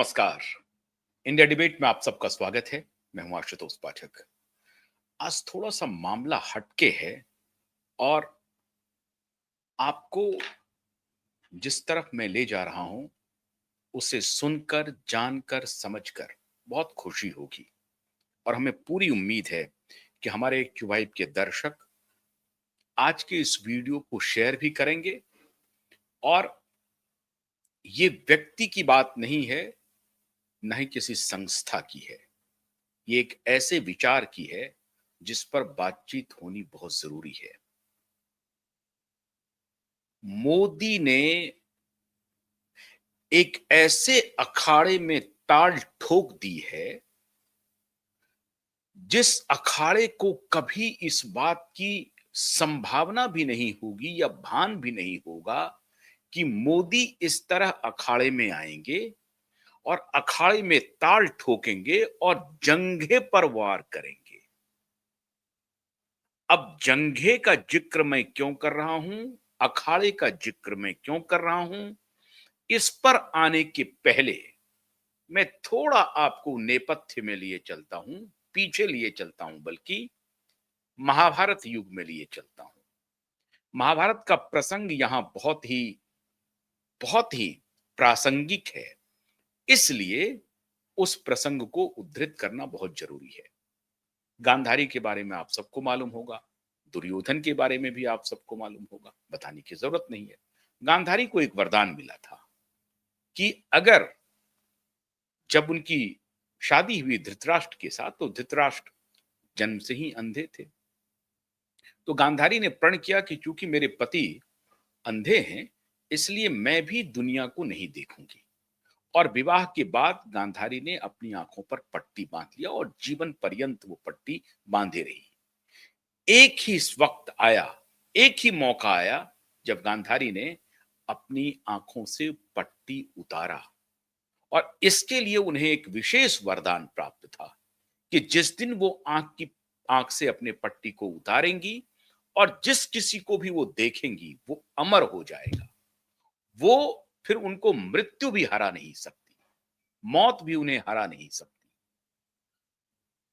नमस्कार। India debate में आप सबका स्वागत है। मैं हूं आशुतोष पाठक। आज थोड़ा सा मामला हटके है और आपको जिस तरफ मैं ले जा रहा हूं उसे सुनकर, जानकर, समझकर बहुत खुशी होगी और हमें पूरी उम्मीद है कि हमारे क्यूवाइब के दर्शक आज के इस वीडियो को शेयर भी करेंगे। और ये व्यक्ति की बात नहीं है, न ही किसी संस्था की है। ये एक ऐसे विचार की है जिस पर बातचीत होनी बहुत जरूरी है। मोदी ने एक ऐसे अखाड़े में ताल ठोक दी है जिस अखाड़े को कभी इस बात की संभावना भी नहीं होगी या भान भी नहीं होगा कि मोदी इस तरह अखाड़े में आएंगे और अखाड़े में ताल ठोकेंगे और जंघे पर वार करेंगे। अब जंघे का जिक्र मैं क्यों कर रहा हूं, अखाड़े का जिक्र मैं क्यों कर रहा हूं, इस पर आने के पहले मैं थोड़ा आपको नेपथ्य में लिए चलता हूं, पीछे लिए चलता हूं, बल्कि महाभारत युग में लिए चलता हूं। महाभारत का प्रसंग यहां बहुत ही प्रासंगिक है, इसलिए उस प्रसंग को उद्धृत करना बहुत जरूरी है। गांधारी के बारे में आप सबको मालूम होगा, दुर्योधन के बारे में भी आप सबको मालूम होगा, बताने की जरूरत नहीं है। गांधारी को एक वरदान मिला था कि अगर जब उनकी शादी हुई धृतराष्ट्र के साथ, तो धृतराष्ट्र जन्म से ही अंधे थे। तो गांधारी ने प्रण किया कि चूंकि मेरे पति अंधे हैं, इसलिए मैं भी दुनिया को नहीं देखूंगी। और विवाह के बाद गांधारी ने अपनी आंखों पर पट्टी बांध लिया और जीवन पर्यंत वो पट्टी बांधे रही। एक ही इस वक्त आया, एक ही मौका आया जब गांधारी ने अपनी आंखों से पट्टी उतारा और इसके लिए उन्हें एक विशेष वरदान प्राप्त था कि जिस दिन वो आंख से अपने पट्टी को उतारेंगी और जिस किसी को भी वो देखेंगी वो अमर हो जाएगा। वो फिर उनको मृत्यु भी हरा नहीं सकती, मौत भी उन्हें हरा नहीं सकती।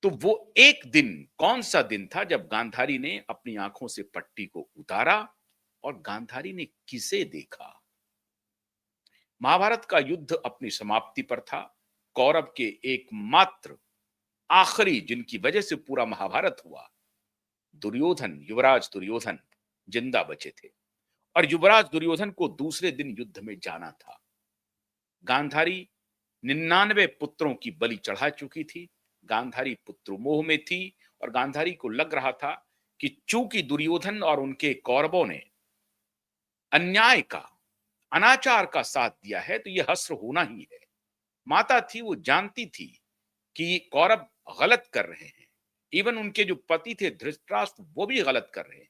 तो वो एक दिन कौन सा दिन था जब गांधारी ने अपनी आंखों से पट्टी को उतारा और गांधारी ने किसे देखा? महाभारत का युद्ध अपनी समाप्ति पर था। कौरव के एकमात्र आखिरी जिनकी वजह से पूरा महाभारत हुआ, दुर्योधन, युवराज दुर्योधन जिंदा बचे थे और युवराज दुर्योधन को दूसरे दिन युद्ध में जाना था। गांधारी 99 पुत्रों की बलि चढ़ा चुकी थी। गांधारी पुत्र मोह में थी और गांधारी को लग रहा था कि चूंकि दुर्योधन और उनके कौरवों ने अन्याय का, अनाचार का साथ दिया है, तो यह हश्र होना ही है। माता थी, वो जानती थी कि कौरव गलत कर रहे हैं। इवन उनके जो पति थे धृतराष्ट्र, वो भी गलत कर रहे हैं।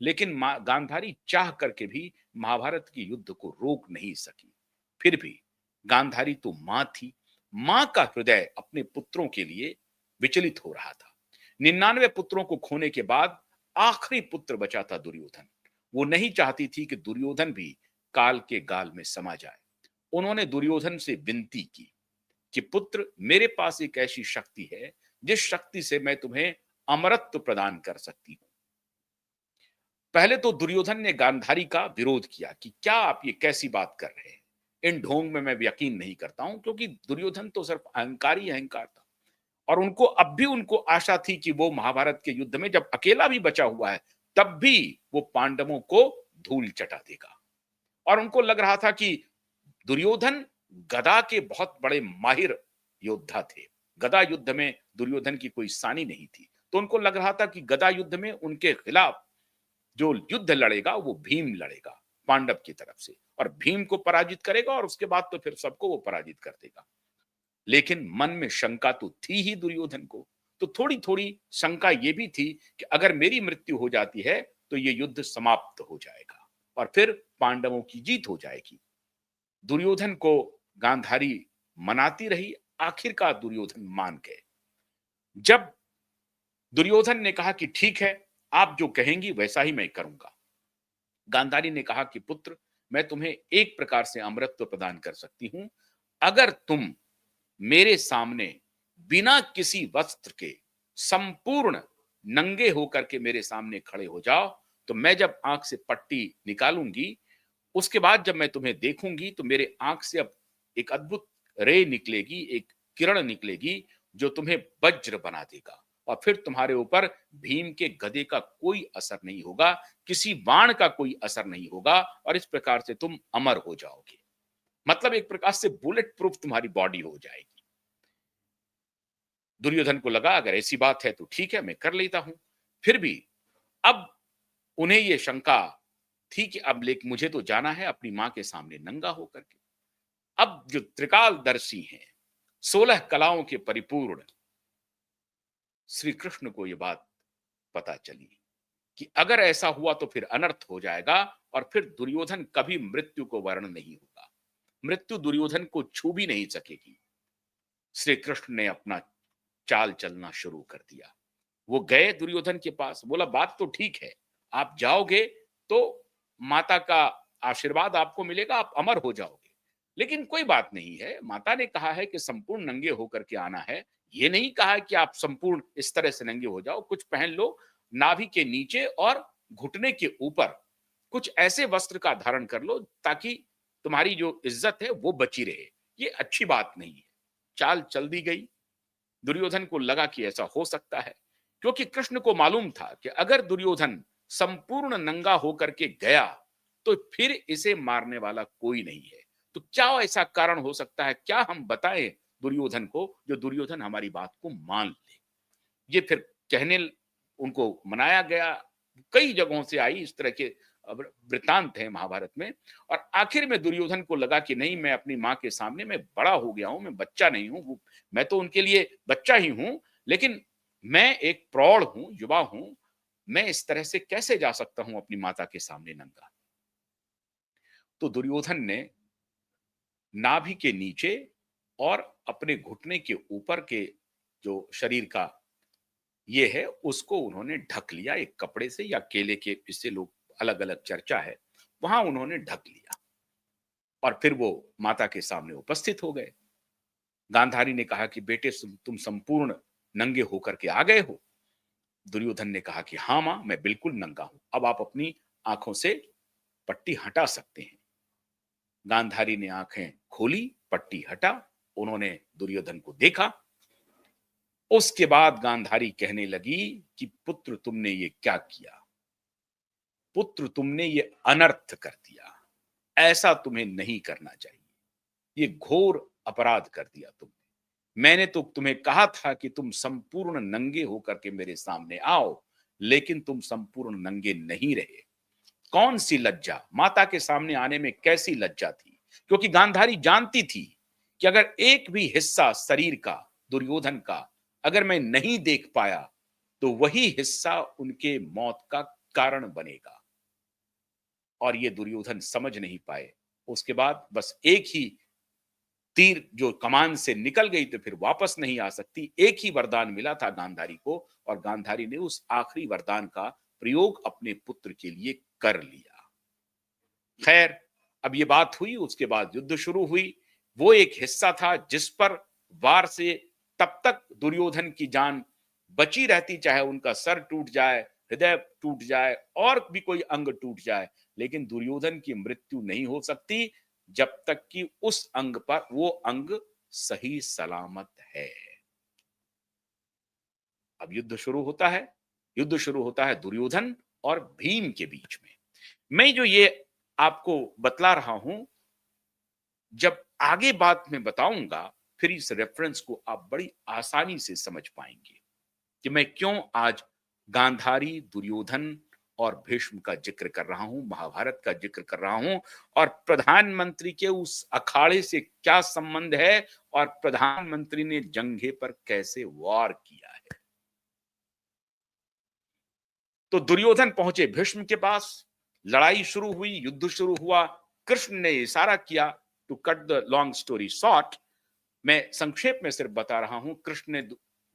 लेकिन गांधारी चाह करके भी महाभारत के युद्ध को रोक नहीं सकी। फिर भी गांधारी तो मां थी। मां का हृदय अपने पुत्रों के लिए विचलित हो रहा था। 99 पुत्रों को खोने के बाद आखिरी पुत्र बचा था दुर्योधन। वो नहीं चाहती थी कि दुर्योधन भी काल के गाल में समा जाए। उन्होंने दुर्योधन से विनती की कि पुत्र, मेरे पास एक ऐसी शक्ति है जिस शक्ति से मैं तुम्हें अमरत्व प्रदान कर सकती हूं। पहले तो दुर्योधन ने गांधारी का विरोध किया कि क्या आप ये कैसी बात कर रहे हैं, इन ढोंग में मैं यकीन नहीं करता हूं, क्योंकि दुर्योधन तो सिर्फ अहंकार ही अहंकार था। और उनको अब भी उनको आशा थी कि वो महाभारत के युद्ध में जब अकेला भी बचा हुआ है, तब भी वो पांडवों को धूल चटा देगा। और उनको लग रहा था कि दुर्योधन गदा के बहुत बड़े माहिर योद्धा थे। गदा युद्ध में दुर्योधन की कोई सानी नहीं थी। तो उनको लग रहा था कि गदा युद्ध में उनके खिलाफ जो युद्ध लड़ेगा वो भीम लड़ेगा पांडव की तरफ से, और भीम को पराजित करेगा और उसके बाद तो फिर सबको वो पराजित कर देगा। लेकिन मन में शंका तो थी ही दुर्योधन को। तो थोड़ी थोड़ी शंका ये भी थी कि अगर मेरी मृत्यु हो जाती है तो ये युद्ध समाप्त हो जाएगा और फिर पांडवों की जीत हो जाएगी। दुर्योधन को गांधारी मनाती रही। आखिरकार दुर्योधन मान गए। जब दुर्योधन ने कहा कि ठीक है, आप जो कहेंगी वैसा ही मैं करूंगा, गांधारी ने कहा कि पुत्र, मैं तुम्हें एक प्रकार से अमृत प्रदान कर सकती हूं। अगर तुम मेरे सामने बिना किसी वस्त्र के संपूर्ण नंगे होकर के मेरे सामने खड़े हो जाओ, तो मैं जब आंख से पट्टी निकालूंगी, उसके बाद जब मैं तुम्हें देखूंगी तो मेरे आंख से अब एक अद्भुत रे निकलेगी, एक किरण निकलेगी जो तुम्हें वज्र बना देगा, और फिर तुम्हारे ऊपर भीम के गदे का कोई असर नहीं होगा, किसी बाण का कोई असर नहीं होगा, और इस प्रकार से तुम अमर हो जाओगे। मतलब एक प्रकार से बुलेट प्रूफ तुम्हारी बॉडी हो जाएगी। दुर्योधन को लगा अगर ऐसी बात है तो ठीक है, मैं कर लेता हूं। फिर भी अब उन्हें यह शंका थी कि अब लेकिन मुझे तो जाना है अपनी मां के सामने नंगा होकर के। अब जो त्रिकालदर्शी हैं, 16 कलाओं के परिपूर्ण श्री कृष्ण को यह बात पता चली कि अगर ऐसा हुआ तो फिर अनर्थ हो जाएगा, और फिर दुर्योधन कभी मृत्यु को वर्ण नहीं होगा, मृत्यु दुर्योधन को छू भी नहीं सकेगी। श्री कृष्ण ने अपना चाल चलना शुरू कर दिया। वो गए दुर्योधन के पास, बोला बात तो ठीक है, आप जाओगे तो माता का आशीर्वाद आपको मिलेगा, आप अमर हो जाओगे, लेकिन कोई बात नहीं है, माता ने कहा है कि संपूर्ण नंगे होकर के आना है, ये नहीं कहा कि आप संपूर्ण इस तरह से नंगे हो जाओ, कुछ पहन लो, नाभि के नीचे और घुटने के ऊपर कुछ ऐसे वस्त्र का धारण कर लो ताकि तुम्हारी जो इज्जत है वो बची रहे। ये अच्छी बात नहीं है। चाल चल दी गई। दुर्योधन को लगा कि ऐसा हो सकता है, क्योंकि कृष्ण को मालूम था कि अगर दुर्योधन संपूर्ण नंगा होकर के गया तो फिर इसे मारने वाला कोई नहीं है। तो क्या ऐसा कारण हो सकता है, क्या हम बताएं दुर्योधन को जो दुर्योधन हमारी बात को मान ले। ये फिर कहने उनको मनाया गया। कई जगहों से आई इस तरह के वृतांत है महाभारत में। और आखिर में दुर्योधन को लगा कि नहीं, मैं अपनी मां के सामने मैं बड़ा हो गया हूं, मैं बच्चा नहीं हूं, मैं तो उनके लिए बच्चा ही हूं, लेकिन मैं एक प्रौढ़ हूं, युवा हूं, मैं इस तरह से कैसे जा सकता हूं अपनी माता के सामने नंगा। तो दुर्योधन ने नाभि के नीचे और अपने घुटने के ऊपर के जो शरीर का ये है उसको उन्होंने ढक लिया एक कपड़े से या केले के, इससे लोग अलग अलग चर्चा है, वहां उन्होंने ढक लिया और फिर वो माता के सामने उपस्थित हो गए। गांधारी ने कहा कि बेटे तुम संपूर्ण नंगे होकर के आ गए हो। दुर्योधन ने कहा कि हाँ मां, मैं बिल्कुल नंगा हूं, अब आप अपनी आंखों से पट्टी हटा सकते हैं। गांधारी ने आंखें खोली, पट्टी हटा, उन्होंने दुर्योधन को देखा। उसके बाद गांधारी कहने लगी कि पुत्र तुमने ये क्या किया, पुत्र तुमने ये अनर्थ कर दिया, ऐसा तुम्हें नहीं करना चाहिए, ये घोर अपराध कर दिया तुमने। मैंने तो तुम्हें कहा था कि तुम संपूर्ण नंगे होकर के मेरे सामने आओ, लेकिन तुम संपूर्ण नंगे नहीं रहे। कौन सी लज्जा, माता के सामने आने में कैसी लज्जा थी, क्योंकि गांधारी जानती थी कि अगर एक भी हिस्सा शरीर का दुर्योधन का अगर मैं नहीं देख पाया तो वही हिस्सा उनके मौत का कारण बनेगा। और ये दुर्योधन समझ नहीं पाए। उसके बाद बस एक ही तीर जो कमान से निकल गई तो फिर वापस नहीं आ सकती। एक ही वरदान मिला था गांधारी को, और गांधारी ने उस आखिरी वरदान का प्रयोग अपने पुत्र के लिए कर लिया। खैर, अब ये बात हुई, उसके बाद युद्ध शुरू हुई। वो एक हिस्सा था जिस पर वार से तब तक दुर्योधन की जान बची रहती, चाहे उनका सर टूट जाए, हृदय टूट जाए और भी कोई अंग टूट जाए, लेकिन दुर्योधन की मृत्यु नहीं हो सकती जब तक कि उस अंग पर वो अंग सही सलामत है। अब युद्ध शुरू होता है। युद्ध शुरू होता है दुर्योधन और भीम के बीच में। मैं जो ये आपको बतला रहा हूं, जब आगे बात में बताऊंगा फिर इस रेफरेंस को आप बड़ी आसानी से समझ पाएंगे कि मैं क्यों आज गांधारी, दुर्योधन और भीष्म का जिक्र कर रहा हूं, महाभारत का जिक्र कर रहा हूं, और प्रधानमंत्री के उस अखाड़े से क्या संबंध है, और प्रधानमंत्री ने जंघे पर कैसे वार किया है। तो दुर्योधन पहुंचे भीष्म के पास, लड़ाई शुरू हुई, युद्ध शुरू हुआ। कृष्ण ने इशारा किया, to cut the long story short, मैं संक्षेप में सिर्फ बता रहा हूं, कृष्ण ने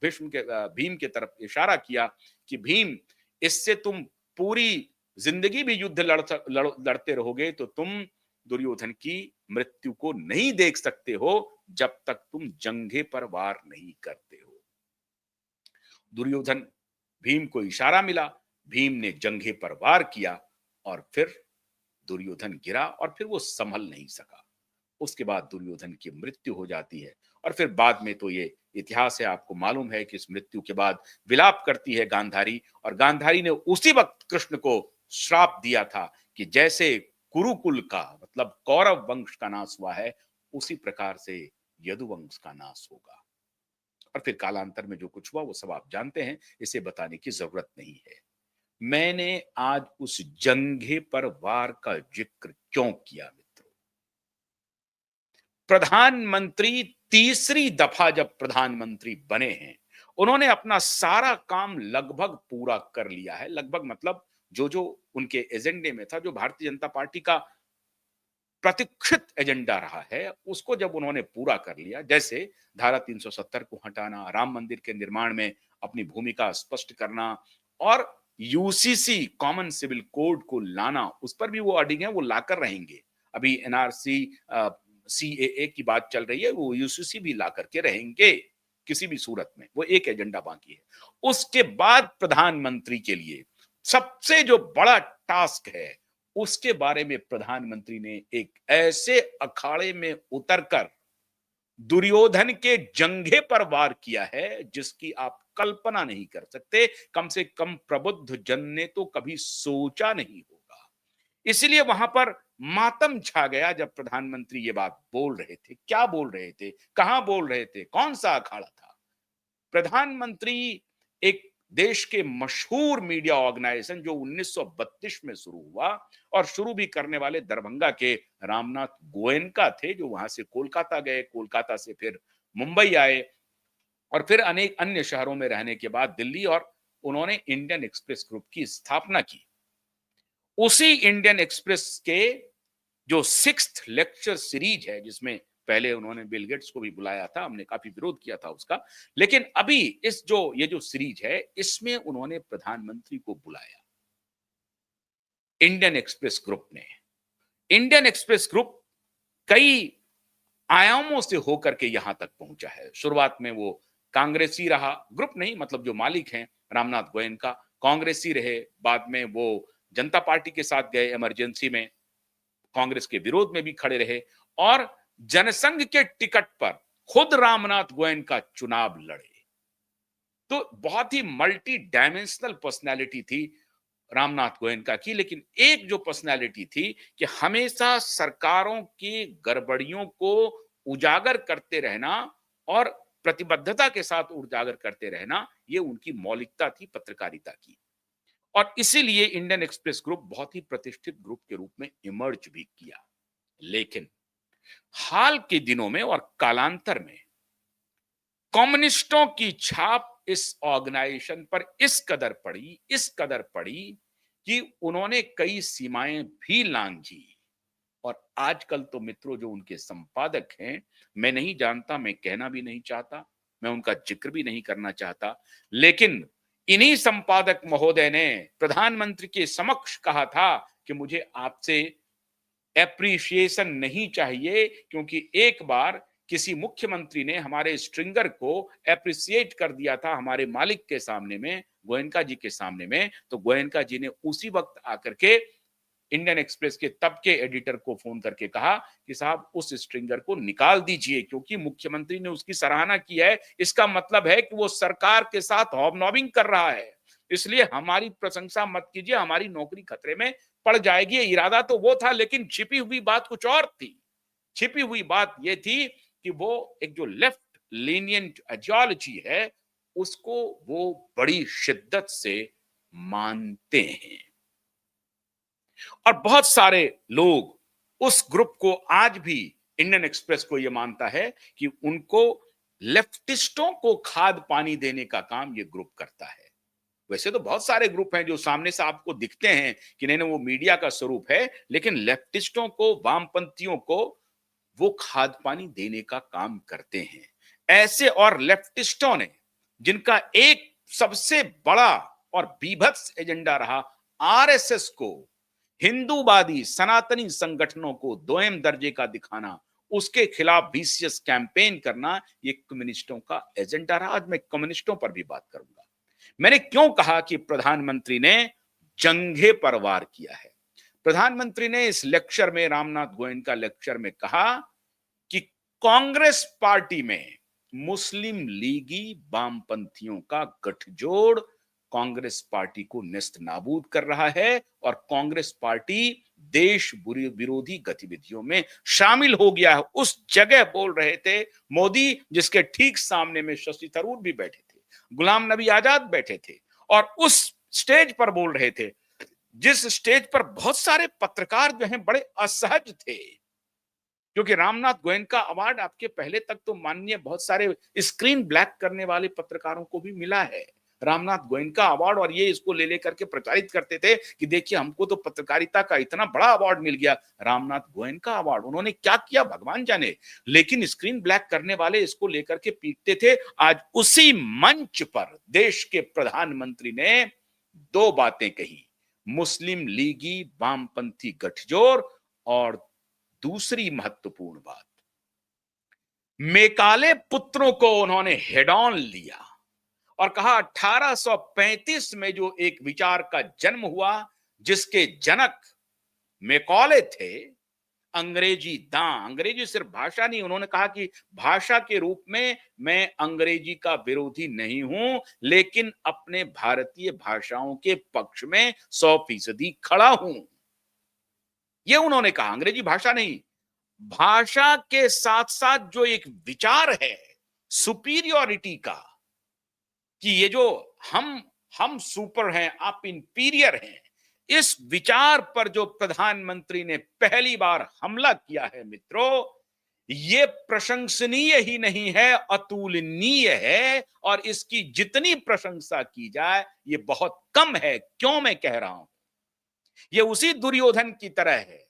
भीष्म के भीम के तरफ इशारा किया कि भीम, इससे तुम पूरी जिंदगी भी युद्ध लड़ते रहोगे तो तुम दुर्योधन की मृत्यु को नहीं देख सकते हो जब तक तुम जंघे पर वार नहीं करते हो। दुर्योधन, भीम को इशारा मिला, भीम ने जंघे पर वार किया और फिर दुर्योधन गिरा और फिर वो संभल नहीं सका। उसके बाद दुर्योधन की मृत्यु हो जाती है और फिर बाद में तो ये इतिहास है, आपको मालूम है कि इस मृत्यु के बाद विलाप करती है गांधारी, और गांधारी ने उसी वक्त कृष्ण को श्राप दिया था कि जैसे कुरुकुल का मतलब कौरव वंश का नाश हुआ है, उसी प्रकार से यदुवंश का नाश होगा। और फिर कालांतर में जो कुछ हुआ वो सब आप जानते हैं, इसे बताने की जरूरत नहीं है। मैंने आज उस जंघे पर वार का जिक्र क्यों किया मित्रों? प्रधानमंत्री तीसरी दफा जब प्रधानमंत्री बने हैं, उन्होंने अपना सारा काम लगभग पूरा कर लिया है। लगभग मतलब जो जो उनके एजेंडे में था, जो भारतीय जनता पार्टी का प्रतीक्षित एजेंडा रहा है, उसको जब उन्होंने पूरा कर लिया, जैसे धारा 370 को हटाना, राम मंदिर के निर्माण में अपनी भूमिका स्पष्ट करना और यूसीसी कॉमन सिविल कोड को लाना, उस पर भी वो अडिग हैं, वो लाकर रहेंगे। अभी एनआरसी सीएए की बात चल रही है, वो यूसीसी भी ला करके रहेंगे किसी भी सूरत में, वो एक एजेंडा बाकी है। उसके बाद प्रधानमंत्री के लिए सबसे जो बड़ा टास्क है, उसके बारे में प्रधानमंत्री ने एक ऐसे अखाड़े में उतरकर दुर्योधन के जंघे पर वार किया है जिसकी आप कल्पना नहीं कर सकते। कम से कम प्रबुद्ध जन ने तो कभी सोचा नहीं होगा। इसलिए वहां पर मातम छा गया जब प्रधानमंत्री ये बात बोल रहे थे। क्या बोल रहे थे, कहां बोल रहे थे, कौन सा अखाड़ा था? प्रधानमंत्री एक देश के मशहूर मीडिया ऑर्गेनाइजेशन जो 1932 में शुरू हुआ, और शुरू भी करने वाले दरभंगा के रामनाथ गोयनका थे, जो वहां से कोलकाता गए, कोलकाता से फिर मुंबई आए और फिर अनेक अन्य शहरों में रहने के बाद दिल्ली, और उन्होंने इंडियन एक्सप्रेस ग्रुप की स्थापना की। उसी इंडियन एक्सप्रेस के जो सिक्स्थ लेक्चर सीरीज है, जिसमें पहले उन्होंने बिल गेट्स को भी बुलाया था, हमने काफी विरोध किया था उसका, लेकिन अभी इस जो ये जो सीरीज है, इसमें उन्होंने प्रधानमंत्री को बुलाया इंडियन एक्सप्रेस ग्रुप ने। इंडियन एक्सप्रेस ग्रुप कई आयामों से होकर के यहां तक पहुंचा है। शुरुआत में वो कांग्रेसी रहा, ग्रुप नहीं मतलब जो मालिक हैं रामनाथ गोयनका कांग्रेसी रहे, बाद में वो जनता पार्टी के साथ गए, इमरजेंसी में कांग्रेस के विरोध में भी खड़े रहे और जनसंघ के टिकट पर खुद रामनाथ गोयनका चुनाव लड़े। तो बहुत ही मल्टी डायमेंशनल पर्सनैलिटी थी रामनाथ गोयनका की। लेकिन एक जो पर्सनैलिटी थी कि हमेशा सरकारों की गड़बड़ियों को उजागर करते रहना और प्रतिबद्धता के साथ उजागर करते रहना, ये उनकी मौलिकता थी पत्रकारिता की। और इसीलिए इंडियन एक्सप्रेस ग्रुप बहुत ही प्रतिष्ठित ग्रुप के रूप में इमर्ज भी किया। लेकिन हाल के दिनों में और कालांतर में कम्युनिस्टों की छाप इस ऑर्गेनाइजेशन पर इस कदर पड़ी कि उन्होंने कई सीमाएं भी लांघी। और आजकल तो मित्रों जो उनके संपादक हैं, मैं नहीं जानता, मैं कहना भी नहीं चाहता, मैं उनका जिक्र भी नहीं करना चाहता, लेकिन इन्हीं संपादक महोदय ने प्रधानमंत्री के समक्ष कहा था कि मुझे आपसे एप्रिसिएशन नहीं चाहिए, क्योंकि एक बार किसी मुख्यमंत्री ने हमारे स्ट्रिंगर को एप्रिसिएट कर दिया था हमारे मालिक के सामने में, गोयनका जी के सामने में, तो गोयनका जी ने उसी वक्त आकर के इंडियन एक्सप्रेस के तब के एडिटर को फोन करके कहा कि साहब उस स्ट्रिंगर को निकाल दीजिए, क्योंकि मुख्यमंत्री ने उसकी सराहना की है, इसका मतलब है कि वो सरकार के साथ हॉबनॉबिंग कर रहा है, इसलिए हमारी प्रशंसा मत कीजिए, हमारी नौकरी खतरे में पड़ जाएगी। इरादा तो वो था, लेकिन छिपी हुई बात कुछ और थी। छिपी हुई बात यह थी कि वो एक जो लेफ्ट लीनियंट आइडियोलॉजी है, उसको वो बड़ी शिद्दत से मानते हैं। और बहुत सारे लोग उस ग्रुप को आज भी, इंडियन एक्सप्रेस को यह मानता है कि उनको लेफ्टिस्टों को खाद पानी देने का काम यह ग्रुप करता है। वैसे तो बहुत सारे ग्रुप हैं जो सामने से आपको दिखते हैं कि नहीं वो मीडिया का स्वरूप है, लेकिन लेफ्टिस्टों को, वामपंथियों को वो खाद पानी देने का काम करते हैं। ऐसे और लेफ्टिस्टों ने, जिनका एक सबसे बड़ा और बीभत्स एजेंडा रहा आरएसएस को हिंदूवादी सनातनी संगठनों को दोयम दर्जे का दिखाना, उसके खिलाफ विशियस कैंपेन करना, ये कम्युनिस्टों का एजेंडा रहा। आज मैं कम्युनिस्टों पर भी बात करूंगा। मैंने क्यों कहा कि प्रधानमंत्री ने जंघे पर वार किया है। प्रधानमंत्री ने इस लेक्चर में, रामनाथ गोयनका लेक्चर में कहा कि कांग्रेस पार्टी में मुस्लिम लीगी वामपंथियों का गठजोड़ कांग्रेस पार्टी को नेस्त नाबूद कर रहा है और कांग्रेस पार्टी देश विरोधी गतिविधियों में शामिल हो गया है। उस जगह बोल रहे थे मोदी, जिसके ठीक सामने में शशि थरूर भी बैठे थे, गुलाम नबी आजाद बैठे थे, और उस स्टेज पर बोल रहे थे जिस स्टेज पर बहुत सारे पत्रकार जो हैं बड़े असहज थे, क्योंकि रामनाथ गोयनका अवार्ड आपके पहले तक तो माननीय बहुत सारे स्क्रीन ब्लैक करने वाले पत्रकारों को भी मिला है, रामनाथ गोयनका अवार्ड, और ये इसको ले लेकर के प्रचारित करते थे कि देखिए हमको तो पत्रकारिता का इतना बड़ा अवार्ड मिल गया, रामनाथ गोयनका अवार्ड। उन्होंने क्या किया भगवान जाने, लेकिन स्क्रीन ब्लैक करने वाले इसको लेकर के पीटते थे। आज उसी मंच पर देश के प्रधानमंत्री ने दो बातें कही, मुस्लिम लीगी वामपंथी गठजोड़, और दूसरी महत्वपूर्ण बात, मेकाले पुत्रों को उन्होंने हेड ऑन लिया और कहा 1835 में जो एक विचार का जन्म हुआ, जिसके जनक मेकॉले थे, अंग्रेजी दां, अंग्रेजी सिर्फ भाषा नहीं, उन्होंने कहा कि भाषा के रूप में मैं अंग्रेजी का विरोधी नहीं हूं, लेकिन अपने भारतीय भाषाओं के पक्ष में 100% खड़ा हूं। यह उन्होंने कहा, अंग्रेजी भाषा नहीं, भाषा के साथ साथ जो एक विचार है सुपीरियोरिटी का, कि ये जो हम सुपर हैं, आप इंपीरियर हैं, इस विचार पर जो प्रधानमंत्री ने पहली बार हमला किया है मित्रों, ये प्रशंसनीय ही नहीं है, अतुलनीय है, और इसकी जितनी प्रशंसा की जाए ये बहुत कम है। क्यों मैं कह रहा हूं, ये उसी दुर्योधन की तरह है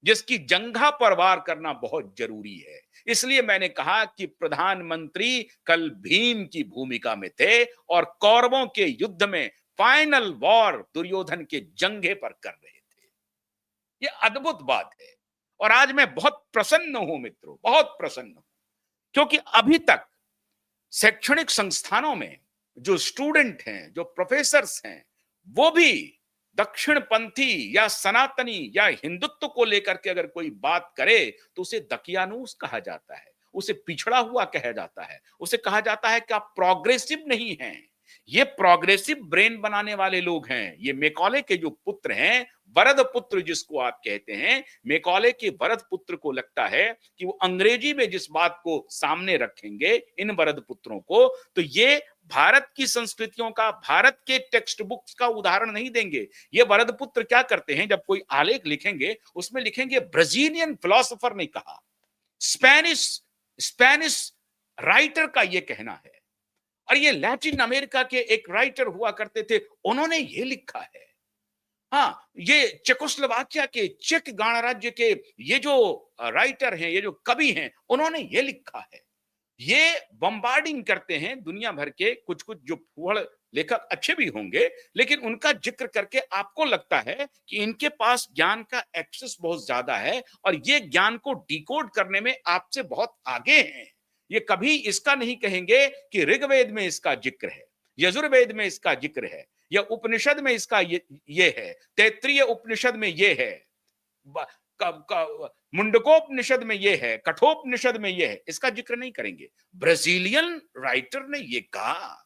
जिसकी जंघा पर वार करना बहुत जरूरी है। इसलिए मैंने कहा कि प्रधानमंत्री कल भीम की भूमिका में थे और कौरवों के युद्ध में फाइनल वॉर दुर्योधन के जंघे पर कर रहे थे। यह अद्भुत बात है, और आज मैं बहुत प्रसन्न हूं मित्रों, बहुत प्रसन्न हूं, क्योंकि अभी तक शैक्षणिक संस्थानों में जो स्टूडेंट हैं, जो प्रोफेसर्स हैं, वो भी दक्षिणपंथी या सनातनी या हिंदुत्व को लेकर के अगर कोई बात करे तो उसे दकियानूस कहा जाता है, उसे पिछड़ा हुआ कहा जाता है, उसे कहा जाता है कि आप प्रोग्रेसिव नहीं हैं। ये प्रोग्रेसिव ब्रेन बनाने वाले लोग हैं। ये मेकॉले के जो पुत्र हैं, वरद पुत्र जिसको आप कहते हैं, मेकॉले के वरद पुत्र को लगता है कि वो अंग्रेजी में जिस बात को सामने रखेंगे इन वरद पुत्रों को, तो ये भारत की संस्कृतियों का, भारत के टेक्स्ट बुक्स का उदाहरण नहीं देंगे। ये वरद पुत्र क्या करते हैं, जब कोई आलेख लिखेंगे उसमें लिखेंगे ब्राजीलियन फिलोसोफर ने कहा, स्पेनिश स्पेनिश राइटर का ये कहना है, और ये लैटिन अमेरिका के एक राइटर हुआ करते थे, उन्होंने ये लिखा है। हाँ, ये चेकोस्लोवाकिया के, चेक गणराज्य के ये जो राइटर हैं, ये जो कवि हैं, उन्होंने ये लिखा है। ये बम्बार्डिंग करते हैं दुनिया भर के कुछ कुछ जो फूहड़ लेखक अच्छे भी होंगे, लेकिन उनका जिक्र करके आपको लगता है कि इनके पास ज्ञान का एक्सेस बहुत ज्यादा है और ये ज्ञान को डिकोड करने में आपसे बहुत आगे हैं। ये कभी इसका नहीं कहेंगे कि ऋग्वेद में इसका जिक्र है, यजुर्वेद में इसका जिक्र है, या उपनिषद में इसका ये है, तैत्रीय उपनिषद में ये है, मुंडकोपनिषद में ये है, कठोपनिषद में ये है, इसका जिक्र नहीं करेंगे। ब्राजीलियन राइटर ने ये कहा।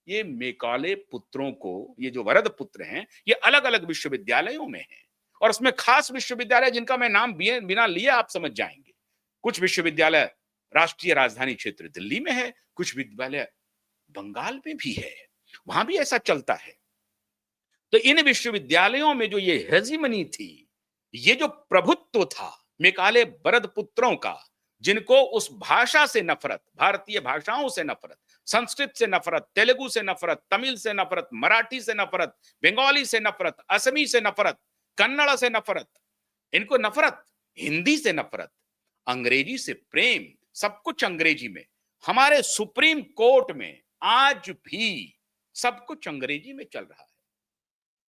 ये मेकाले पुत्रों को, ये जो वरद पुत्र हैं, ये अलग अलग विश्वविद्यालयों में हैं, और उसमें खास विश्वविद्यालय जिनका मैं नाम बिना लिए आप समझ जाएंगे। कुछ विश्वविद्यालय राष्ट्रीय राजधानी क्षेत्र दिल्ली में है, कुछ विद्यालय बंगाल में भी है, वहां भी ऐसा चलता है। तो इन विश्वविद्यालयों में जो ये हेजीमनी थी, ये जो प्रभुत्व था मेकाले वरद पुत्रों का, जिनको उस भाषा से नफरत, भारतीय भाषाओं से नफरत, संस्कृत से नफरत, तेलुगु से नफरत, तमिल से नफरत, मराठी से नफरत, बंगाली से नफरत, असमी से नफरत, कन्नड़ से नफरत, इनको नफरत, हिंदी से नफरत, अंग्रेजी से प्रेम, सब कुछ अंग्रेजी में। हमारे सुप्रीम कोर्ट में आज भी सब कुछ अंग्रेजी में चल रहा है।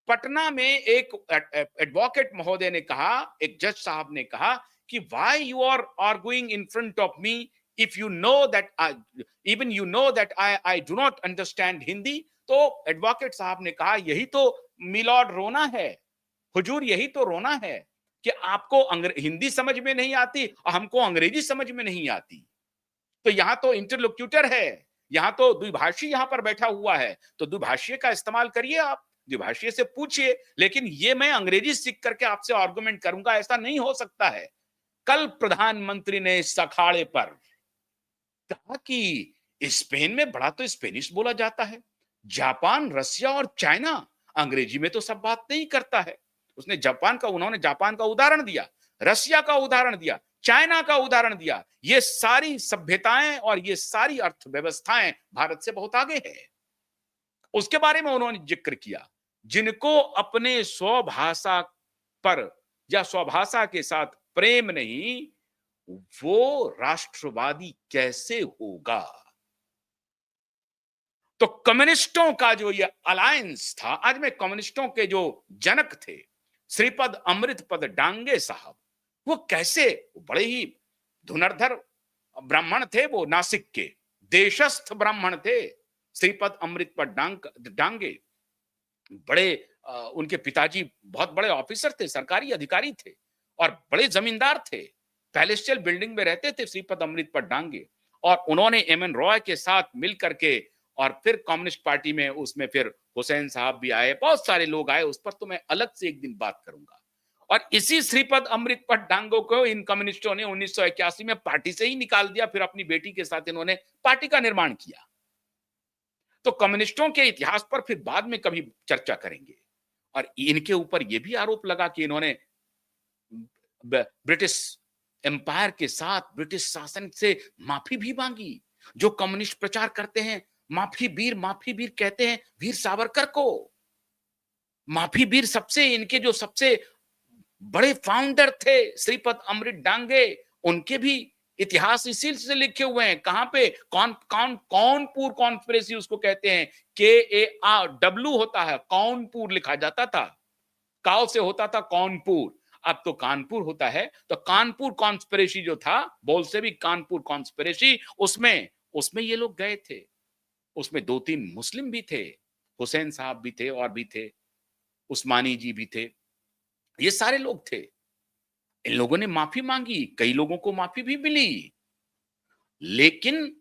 पटना में एक एडवोकेट महोदय ने कहा, एक जज साहब ने कहा कि why you are arguing in front of me if you know that I, even you know that I do not understand Hindi. तो एडवोकेट साहब ने कहा यही तो मिलॉर्ड रोना है, हुजूर यही तो रोना है कि आपको हिंदी समझ में नहीं आती और हमको अंग्रेजी समझ में नहीं आती। तो यहां तो इंटरलोक्यूटर है, यहां तो द्विभाषी यहां पर बैठा हुआ है, तो द्विभाषीय का इस्तेमाल करिए, आप द्विभाषीय से पूछिए। लेकिन ये मैं अंग्रेजी सीख करके आपसे आर्गुमेंट करूंगा, ऐसा नहीं हो सकता है। कल प्रधानमंत्री ने इस अखाड़े पर कहा कि स्पेन में बड़ा तो स्पेनिश बोला जाता है, जापान, रसिया और चाइना अंग्रेजी में तो सब बात नहीं करता है। उसने उन्होंने जापान का उदाहरण दिया, रसिया का उदाहरण दिया, चाइना का उदाहरण दिया। ये सारी सभ्यताएं और ये सारी अर्थव्यवस्थाएं भारत से बहुत आगे है। उसके बारे में उन्होंने जिक्र किया, जिनको अपने स्वभाषा पर या स्वभाषा के साथ प्रेम नहीं, वो राष्ट्रवादी कैसे होगा। तो कम्युनिस्टों का जो ये अलायंस था, आज में कम्युनिस्टों के जो जनक थे श्रीपद अमृतपद डांगे साहब, वो कैसे, बड़े ही धुरंधर ब्राह्मण थे, वो नासिक के देशस्थ ब्राह्मण थे श्रीपद अमृतपद डांगे। बड़े उनके पिताजी बहुत बड़े ऑफिसर थे, सरकारी अधिकारी थे और बड़े जमींदार थे। पैलेस्टियल बिल्डिंग में रहते थे श्रीपद अमृतपद डांगे। और उन्होंने एम एन रॉय के साथ मिल करके और फिर कम्युनिस्ट पार्टी में, उसमें फिर हुसैन साहब भी आए, बहुत सारे लोग आए, उस पर तो मैं अलग से एक दिन बात करूंगा। और इसी श्रीपद अमृतपद डांगो को इन कम्युनिस्टों ने 1981 में पार्टी से ही निकाल दिया, फिर अपनी बेटी के साथ इन्होंने पार्टी का निर्माण किया। तो कम्युनिस्टों के इतिहास पर फिर बाद में कभी चर्चा करेंगे। और इनके ऊपर यह भी आरोप लगा कि इन्होंने ब्रिटिश एम्पायर के साथ, ब्रिटिश शासन से माफी भी मांगी। जो कम्युनिस्ट प्रचार करते हैं माफी वीर कहते हैं वीर सावरकर को। माफी वीर सबसे, इनके जो सबसे बड़े फाउंडर थे श्रीपद अमृत डांगे, उनके भी इतिहास इसी से लिखे हुए हैं। कहां पे, कौनपुर कॉन्स्पिरेसी उसको कहते हैं, KARW होता है, कौनपुर लिखा जाता था, काव से होता था कौनपुर, अब तो कानपुर होता है। तो कानपुर कॉन्स्पिरेसी जो था, बोल्शेविक कानपुर कॉन्स्पिरेसी, उसमें उसमें ये लोग गए थे। उसमें 2-3 मुस्लिम भी थे, हुसैन साहब भी थे और भी थे, उस्मानी जी भी थे, ये सारे लोग थे। इन लोगों ने माफी मांगी, कई लोगों को माफी भी मिली। लेकिन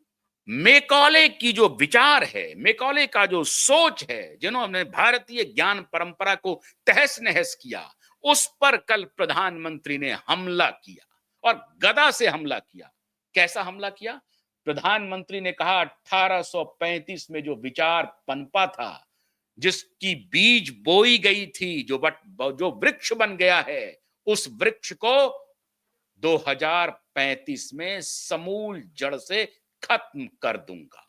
मैकॉले की जो विचार है, मैकॉले का जो सोच है, जिन्होंने भारतीय ज्ञान परंपरा को तहस नहस किया, उस पर कल प्रधानमंत्री ने हमला किया और गदा से हमला किया। कैसा हमला किया? प्रधानमंत्री ने कहा 1835 में जो विचार पनपा था, जिसकी बीज बोई गई थी, जो वृक्ष बन गया है, उस वृक्ष को 2035 में समूल जड़ से खत्म कर दूंगा।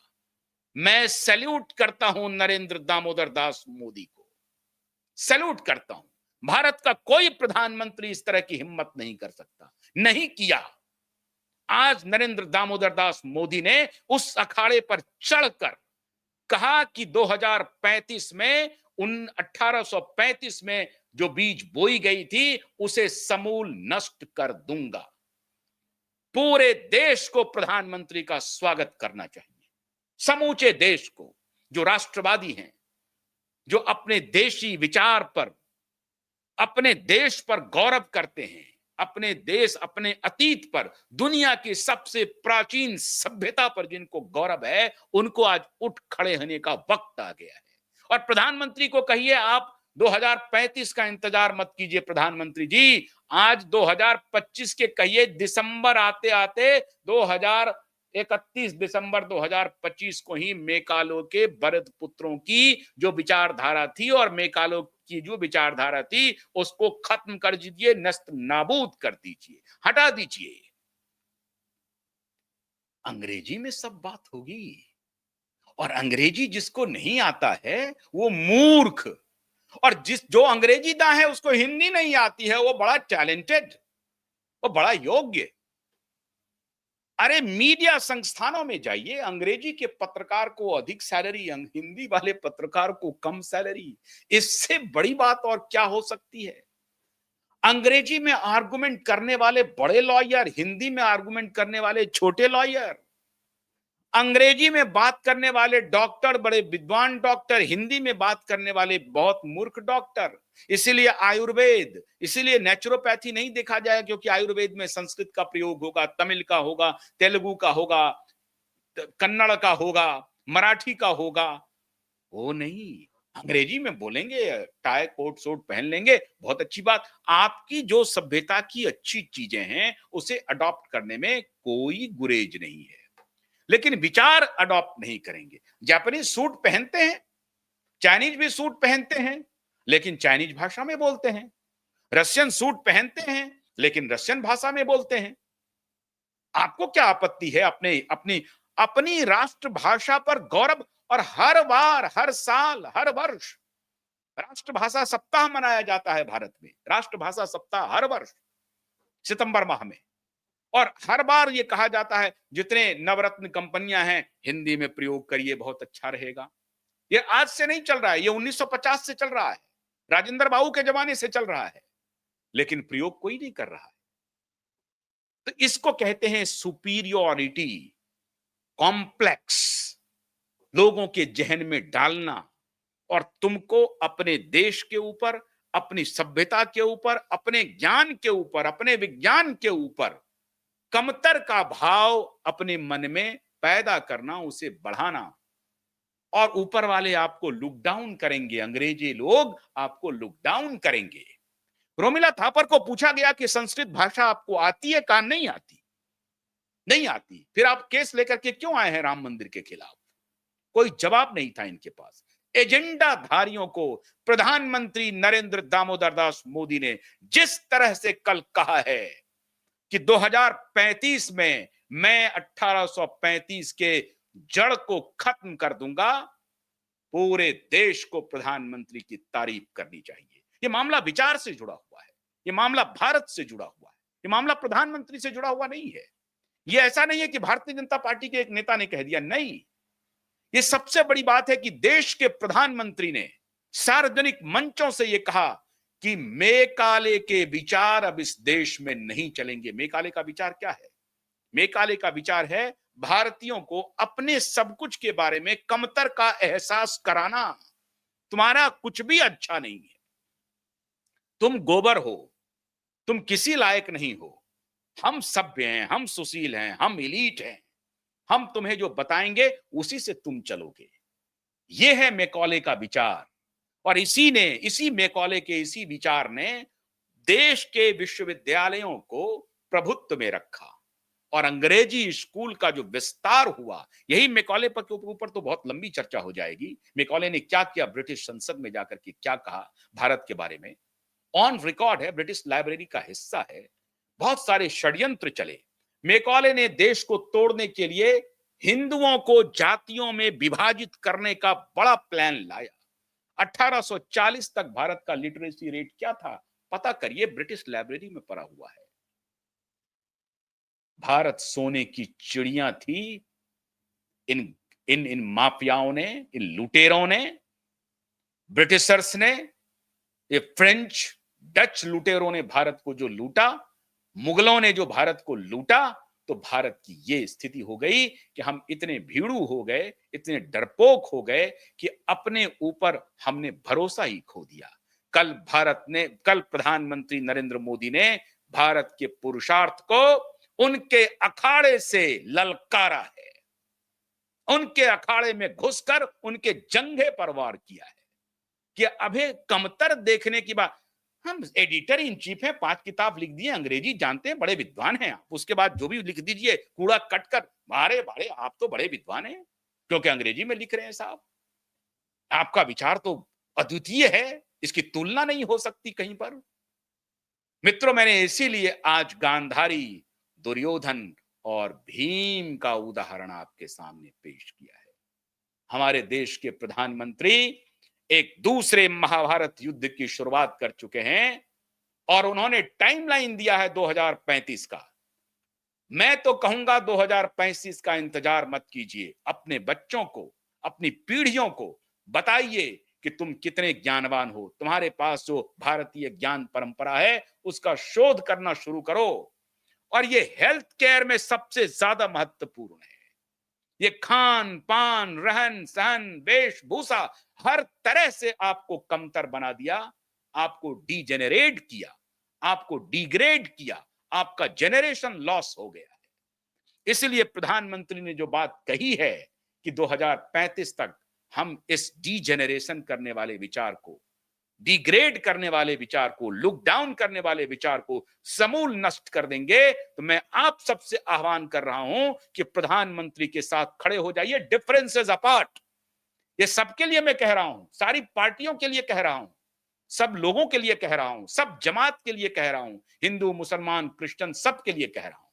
मैं सैल्यूट करता हूं नरेंद्र दामोदर दास मोदी को, सैल्यूट करता हूं। भारत का कोई प्रधानमंत्री इस तरह की हिम्मत नहीं कर सकता, नहीं किया। आज नरेंद्र दामोदर दास मोदी ने उस अखाड़े पर चढ़कर कहा कि 2035 में, 1835 में जो बीज बोई गई थी, उसे समूल नष्ट कर दूंगा। पूरे देश को प्रधानमंत्री का स्वागत करना चाहिए, समूचे देश को, जो राष्ट्रवादी हैं, जो अपने देशी विचार पर, अपने देश पर गौरव करते हैं, अपने देश, अपने अतीत पर, दुनिया की सबसे प्राचीन सभ्यता पर जिनको गौरव है, उनको आज उठ खड़े होने का वक्त आ गया है। और प्रधानमंत्री को कहिए, आप 2035 का इंतजार मत कीजिए प्रधानमंत्री जी, आज 2025 के कहिए, दिसंबर आते आते 2031 दिसंबर 2025 को ही मैकालो के भरत पुत्रों की जो विचारधारा थी, और मैकालो की जो विचारधारा थी, उसको खत्म कर दीजिए, नस्त नाबूद कर दीजिए, हटा दीजिए। अंग्रेजी में सब बात होगी। और अंग्रेजी जिसको नहीं आता है वो मूर्ख, और जो अंग्रेजी दां है उसको हिंदी नहीं आती है, वो बड़ा टैलेंटेड, वो बड़ा योग्य। अरे मीडिया संस्थानों में जाइए, अंग्रेजी के पत्रकार को अधिक सैलरी, हिंदी वाले पत्रकार को कम सैलरी। इससे बड़ी बात और क्या हो सकती है? अंग्रेजी में आर्गुमेंट करने वाले बड़े लॉयर, हिंदी में आर्गुमेंट करने वाले छोटे लॉयर। अंग्रेजी में बात करने वाले डॉक्टर बड़े विद्वान डॉक्टर, हिंदी में बात करने वाले बहुत मूर्ख डॉक्टर। इसीलिए आयुर्वेद, इसीलिए नेचुरोपैथी नहीं देखा जाए, क्योंकि आयुर्वेद में संस्कृत का प्रयोग होगा, तमिल का होगा, तेलुगु का होगा, कन्नड़ का होगा, मराठी का होगा। वो नहीं, अंग्रेजी में बोलेंगे, टाई कोट सूट पहन लेंगे, बहुत अच्छी बात। आपकी जो सभ्यता की अच्छी चीजें हैं उसे अडॉप्ट करने में कोई गुरेज नहीं है, लेकिन विचार अडॉप्ट नहीं करेंगे। जापानीज सूट पहनते हैं, चाइनीज भी सूट पहनते हैं, लेकिन चाइनीज भाषा में बोलते हैं। रशियन सूट पहनते हैं, लेकिन रशियन भाषा में बोलते हैं। आपको क्या आपत्ति है अपने अपनी अपनी राष्ट्रभाषा पर गौरव? और हर बार, हर साल, हर वर्ष राष्ट्रभाषा सप्ताह मनाया जाता है भारत में। राष्ट्रभाषा सप्ताह हर वर्ष सितंबर माह में। और हर बार ये कहा जाता है जितने नवरत्न कंपनियां हैं हिंदी में प्रयोग करिए, बहुत अच्छा रहेगा। ये आज से नहीं चल रहा है, ये 1950 से चल रहा है, राजेंद्र बाबू के जमाने से चल रहा है, लेकिन प्रयोग कोई नहीं कर रहा है। तो इसको कहते हैं सुपीरियोरिटी कॉम्प्लेक्स, लोगों के जहन में डालना, और तुमको अपने देश के ऊपर, अपनी सभ्यता के ऊपर, अपने ज्ञान के ऊपर, अपने विज्ञान के ऊपर कमतर का भाव अपने मन में पैदा करना, उसे बढ़ाना। और ऊपर वाले आपको लुक डाउन करेंगे, अंग्रेजी लोग आपको लुक डाउन करेंगे। रोमिला थापर को पूछा गया कि संस्कृत भाषा आपको आती है? कहा नहीं आती, नहीं आती। फिर आप केस लेकर के क्यों आए हैं राम मंदिर के खिलाफ? कोई जवाब नहीं था इनके पास। एजेंडाधारियों को प्रधानमंत्री नरेंद्र दामोदर दास मोदी ने जिस तरह से कल कहा है कि 2035 में मैं 1835 के जड़ को खत्म कर दूंगा, पूरे देश को प्रधानमंत्री की तारीफ करनी चाहिए। यह मामला विचार से जुड़ा हुआ है, यह मामला भारत से जुड़ा हुआ है, यह मामला प्रधानमंत्री से जुड़ा हुआ नहीं है। यह ऐसा नहीं है कि भारतीय जनता पार्टी के एक नेता ने कह दिया, नहीं। यह सबसे बड़ी बात है कि देश के प्रधानमंत्री ने सार्वजनिक मंचों से यह कहा कि मेकाले के विचार अब इस देश में नहीं चलेंगे। मेकाले का विचार क्या है? मेकाले का विचार है भारतीयों को अपने सब कुछ के बारे में कमतर का एहसास कराना। तुम्हारा कुछ भी अच्छा नहीं है, तुम गोबर हो, तुम किसी लायक नहीं हो, हम सभ्य हैं, हम सुशील हैं, हम इलीट हैं, हम तुम्हें जो बताएंगे उसी से तुम चलोगे। यह है मैकॉले का विचार। और इसी मैकॉले के इसी विचार ने देश के विश्वविद्यालयों को प्रभुत्व में रखा, और अंग्रेजी स्कूल का जो विस्तार हुआ, यही मैकॉले पर के ऊपर तो बहुत लंबी चर्चा हो जाएगी। मैकॉले ने क्या किया, ब्रिटिश संसद में जाकर के क्या कहा भारत के बारे में, ऑन रिकॉर्ड है, ब्रिटिश लाइब्रेरी का हिस्सा है। बहुत सारे षड्यंत्र चले। मैकॉले ने देश को तोड़ने के लिए हिंदुओं को जातियों में विभाजित करने का बड़ा प्लान लाया। 1840 तक भारत का लिटरेसी रेट क्या था पता करिए, ब्रिटिश लाइब्रेरी में पड़ा हुआ है। भारत सोने की चिड़िया थी। इन इन इन माफियाओं ने, इन लुटेरों ने, ब्रिटिशर्स ने, ये फ्रेंच डच लुटेरों ने भारत को जो लूटा, मुगलों ने जो भारत को लूटा, तो भारत की ये स्थिति हो गई कि हम इतने भीड़ू हो गए, इतने डरपोक हो गए कि अपने ऊपर हमने भरोसा ही खो दिया। कल प्रधानमंत्री नरेंद्र मोदी ने भारत के पुरुषार्थ को उनके अखाड़े से ललकारा है, उनके अखाड़े में घुसकर उनके जंघे पर वार किया है कि अभी कमतर देखने की बात। हम एडिटर इन चीफ हैं, 5 किताब लिख दिए, अंग्रेजी जानते हैं, बड़े विद्वान हैं आप, उसके बाद जो भी लिख दीजिए कूड़ा कट कर, मारे बारे आप तो बड़े विद्वान हैं क्योंकि अंग्रेजी में लिख रहे हैं साहब। आपका विचार तो अद्वितीय है, इसकी तुलना नहीं हो सकती कहीं पर। मित्रों, मैंने इसीलिए आज गांधारी, दुर्योधन और भीम का उदाहरण आपके सामने पेश किया है। हमारे देश के प्रधानमंत्री एक दूसरे महाभारत युद्ध की शुरुआत कर चुके हैं और उन्होंने टाइमलाइन दिया है 2035 का। मैं तो कहूंगा 2035 का इंतजार मत कीजिए। अपने बच्चों को, अपनी पीढ़ियों को बताइए कि तुम कितने ज्ञानवान हो। तुम्हारे पास जो भारतीय ज्ञान परंपरा है उसका शोध करना शुरू करो। और ये हेल्थ केयर में सबसे ज्यादा महत्वपूर्ण है। ये खान पान, रहन सहन, वेशभूषा, हर तरह से आपको कमतर बना दिया, आपको डीजेनरेट किया, आपको डिग्रेड किया, आपका जेनरेशन लॉस हो गया है। इसलिए प्रधानमंत्री ने जो बात कही है कि 2035 तक हम इस डीजेनरेशन करने वाले विचार को, डिग्रेड करने वाले विचार को, लुक डाउन करने वाले विचार को समूल नष्ट कर देंगे, तो मैं आप सबसे आह्वान कर रहा हूं कि प्रधानमंत्री के साथ खड़े हो जाइए। डिफरेंसेस अपार्ट, ये सबके लिए मैं कह रहा हूं, सारी पार्टियों के लिए कह रहा हूं, सब लोगों के लिए कह रहा हूं, सब जमात के लिए कह रहा हूं, हिंदू मुसलमान क्रिश्चियन सबके लिए कह रहा हूं,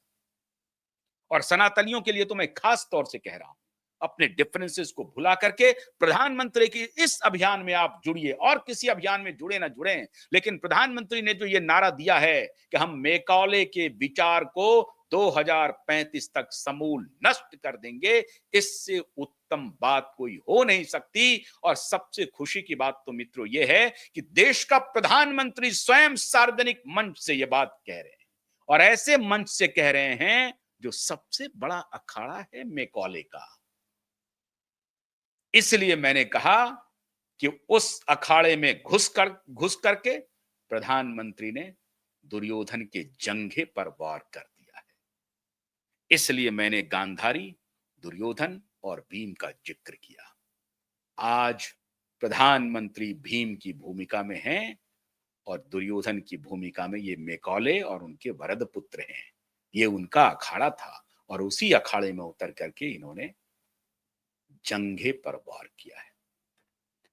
और सनातनियों के लिए तो मैं खास तौर से कह रहा हूं। अपने डिफरेंसेस को भुला करके प्रधानमंत्री की इस अभियान में आप जुड़िए, और किसी अभियान में जुड़े ना जुड़े, लेकिन प्रधानमंत्री ने जो ये नारा दिया है कि हम मैकॉले के विचार को 2035 तक समूल नष्ट कर देंगे, इससे उत्तम बात कोई हो नहीं सकती। और सबसे खुशी की बात तो मित्रों ये है कि देश का प्रधानमंत्री स्वयं सार्वजनिक मंच से ये बात कह रहे हैं, और ऐसे मंच से कह रहे हैं जो सबसे बड़ा अखाड़ा है मैकॉले का। इसलिए मैंने कहा कि उस अखाड़े में घुस करके प्रधानमंत्री ने दुर्योधन के जंघे पर वार कर दिया है। इसलिए मैंने गांधारी, दुर्योधन और भीम का जिक्र किया। आज प्रधानमंत्री भीम की भूमिका में हैं और दुर्योधन की भूमिका में ये मैकॉले और उनके वरद पुत्र हैं। ये उनका अखाड़ा था और उसी अखाड़े में उतर करके इन्होंने जंघे पर वार किया है।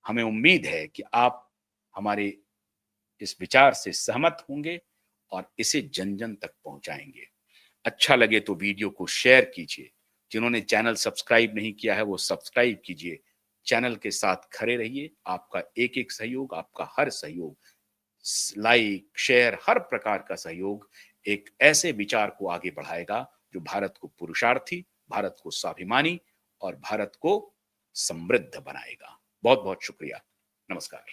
हमें उम्मीद है कि आप हमारे इस विचार से सहमत होंगे और इसे जन जन तक पहुंचाएंगे। अच्छा लगे तो वीडियो को शेयर कीजिए। जिन्होंने चैनल सब्सक्राइब नहीं किया है वो सब्सक्राइब कीजिए। चैनल के साथ खड़े रहिए। आपका एक एक सहयोग, आपका हर सहयोग, लाइक शेयर, हर प्रकार का सहयोग एक ऐसे विचार को आगे बढ़ाएगा जो भारत को पुरुषार्थी, भारत को स्वाभिमानी और भारत को समृद्ध बनाएगा। बहुत बहुत शुक्रिया। नमस्कार।